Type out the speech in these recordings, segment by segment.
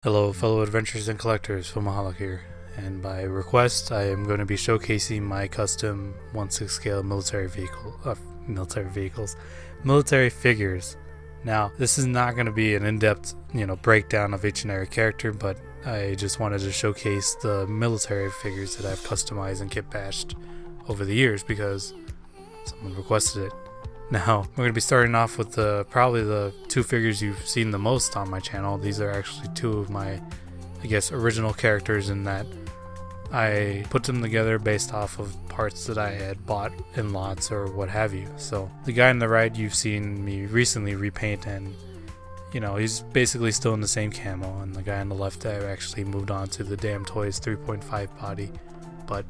Hello fellow adventurers and collectors, Filmaholic here, and by request I am going to be showcasing my custom 1/6 scale military figures. Now this is not going to be an in-depth breakdown of each and every character, but I just wanted to showcase the military figures that I've customized and kit bashed over the years because someone requested it. Now, we're going to be starting off with probably the two figures you've seen the most on my channel. These are actually two of my, original characters in that I put them together based off of parts that I had bought in lots or what have you. So, the guy on the right you've seen me recently repaint, and he's basically still in the same camo, and the guy on the left I actually moved on to the Damn Toys 3.5 body. But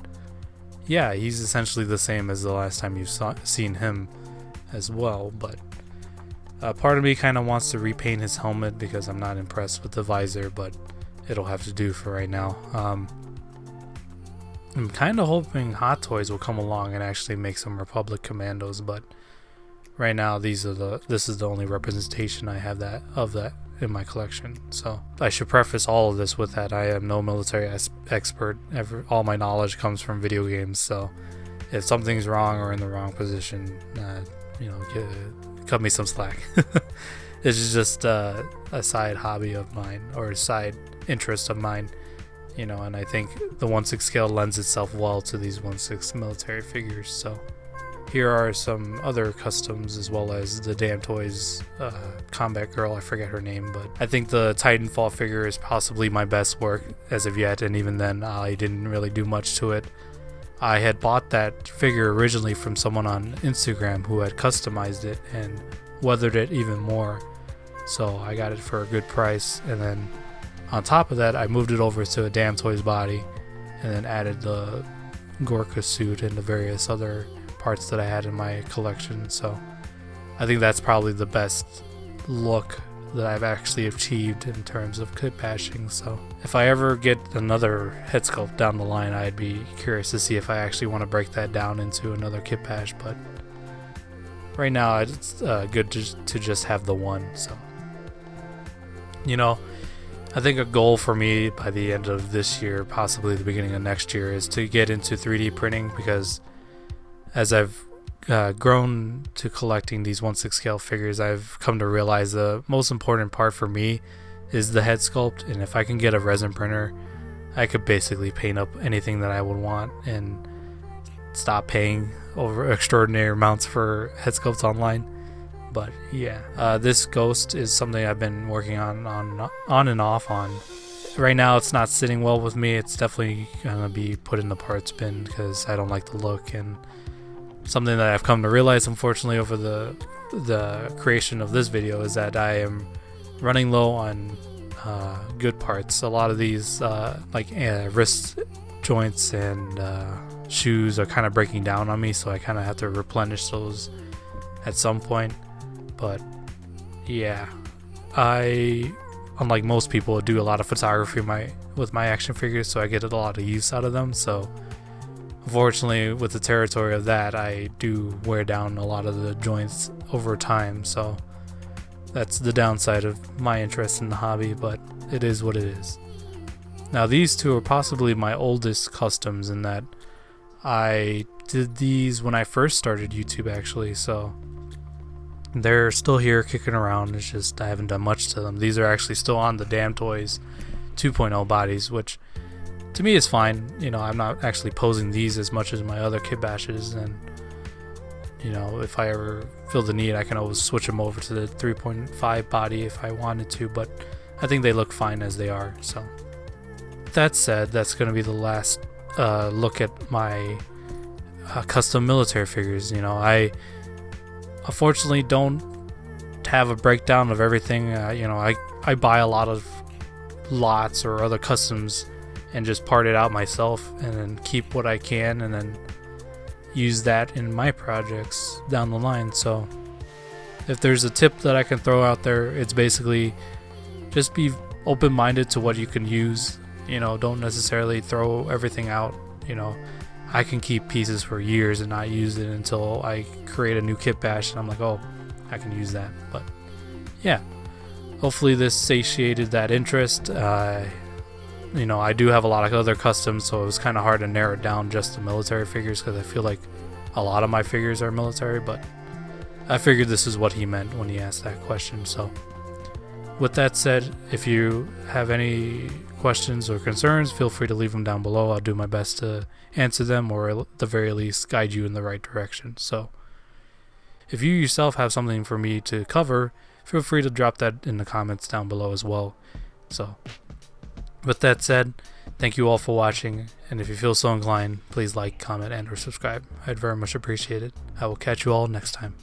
yeah, he's essentially the same as the last time you've seen him as well, but part of me kind of wants to repaint his helmet because I'm not impressed with the visor, but it'll have to do for right now. I'm kind of hoping Hot Toys will come along and actually make some Republic Commandos, but right now this is the only representation I have of that in my collection. So I should preface all of this with that I am no military expert. All my knowledge comes from video games, so if something's wrong or in the wrong position, cut me some slack. It's just a side hobby of mine, or a side interest of mine, and I think the 1/6 scale lends itself well to these 1/6 military figures. So here are some other customs, as well as the Damn Toys combat girl, I forget her name, but I think the Titanfall figure is possibly my best work as of yet, and even then I didn't really do much to it. I had bought that figure originally from someone on Instagram who had customized it and weathered it even more, so I got it for a good price, and then on top of that I moved it over to a Damn Toys body and then added the Gorka suit and the various other parts that I had in my collection. So I think that's probably the best look that I've actually achieved in terms of kit bashing. So if I ever get another head sculpt down the line, I'd be curious to see if I actually want to break that down into another kit bash, but right now it's good to just have the one. So I think a goal for me by the end of this year, possibly the beginning of next year, is to get into 3D printing, because as I've grown to collecting these 1/6 scale figures, I've come to realize the most important part for me is the head sculpt, and if I can get a resin printer, I could basically paint up anything that I would want and stop paying over extraordinary amounts for head sculpts online. But yeah, this ghost is something I've been working on and off on. Right now it's not sitting well with me. It's definitely gonna be put in the parts bin because I don't like the look, and something that I've come to realize, unfortunately, over the creation of this video is that I am running low on good parts. A lot of these wrist joints and shoes are kind of breaking down on me, so I kind of have to replenish those at some point. But yeah, I, unlike most people, do a lot of photography with my action figures, so I get a lot of use out of them. So unfortunately, with the territory of that, I do wear down a lot of the joints over time, so that's the downside of my interest in the hobby, but it is what it is. Now these two are possibly my oldest customs, in that I did these when I first started YouTube actually, so they're still here kicking around. It's just I haven't done much to them. These are actually still on the Damn Toys 2.0 bodies, which to me is fine. I'm not actually posing these as much as my other kit bashes, and if I ever feel the need, I can always switch them over to the 3.5 body if I wanted to, but I think they look fine as they are. So that said, that's going to be the last look at my custom military figures. I unfortunately don't have a breakdown of everything. I buy a lot of lots or other customs and just part it out myself, and then keep what I can, and then use that in my projects down the line. So if there's a tip that I can throw out there, it's basically just be open-minded to what you can use. Don't necessarily throw everything out. I can keep pieces for years and not use it until I create a new kit bash and I'm like, oh, I can use that. But yeah, hopefully this satiated that interest. You know, I do have a lot of other customs, so it was kind of hard to narrow it down just to military figures because I feel like a lot of my figures are military, but I figured this is what he meant when he asked that question. So with that said, if you have any questions or concerns, feel free to leave them down below. I'll do my best to answer them, or at the very least guide you in the right direction. So if you yourself have something for me to cover, feel free to drop that in the comments down below as well. So with that said, thank you all for watching, and if you feel so inclined, please like, comment, and or subscribe. I'd very much appreciate it. I will catch you all next time.